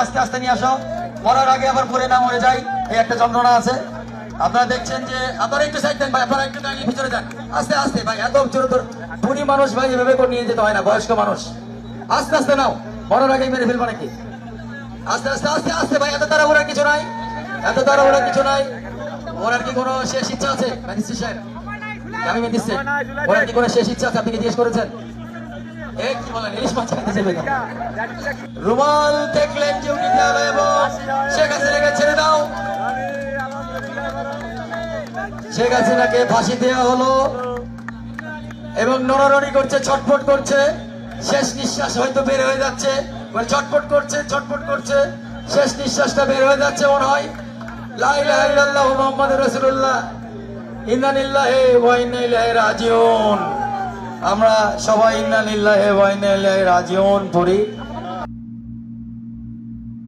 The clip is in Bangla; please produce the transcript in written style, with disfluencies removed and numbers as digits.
আস্তে আস্তে নিয়ে আসো, মরার আগে আবার পরে না মরে যাই, এই একটা যন্ত্রণা আছে। আপনারা দেখছেন যে আপনারা একটু সাইড দেন ভাই, আপনারা একটু দাঁড়িয়ে ভিতরে যান, আস্তে আস্তে ভাই, এত জোরে তোর বুড়ি মানুষ ভাই এভাবে করে নিয়ে যেতে হয় না, বয়স্ক মানুষ আস্তে আস্তে নাও, মরার আগে মেরে ফেলবো নাকি? আস্তে আস্তে আস্তে আস্তে ভাই, এত তাড়াহুড়ার কিছু নাই, এত তাড়াহুড়ার কিছু নাই। ওনার কি কোনো শেষ ইচ্ছা আছে ম্যাজিস্ট্রেট সাহেব? আমি দিচ্ছে ওনার কি কোনো শেষ ইচ্ছা আছে? আপনি কি জিজ্ঞেস করেছেন? কি বলেন, ইলিশ মাছ খাইতে যাবে না? রুমাল দেখলেন যে উনি দেওয়া এবং শেখ হাসিনাকে ছেড়ে দাও। শেখ হাসিনাকে ফাঁসি দেওয়া হলো এবং নড়ানড়ি করছে, ছটফট করছে, শেষ নিঃশ্বাস হয়তো বের হয়ে যাচ্ছে, ছটফট করছে, ছটফট করছে, শেষ নিঃশ্বাসটা বের হয়ে যাচ্ছে মনে হয়। লা ইলাহা ইল্লাল্লাহু মুহাম্মাদুর রাসূলুল্লাহ, ইন্না লিল্লাহি ওয়া ইন্না ইলাইহি রাজিউন। আমরা সবাই ইন্না লিল্লাহি ওয়া ইন্না ইলাইহি রাজিউন পড়ি।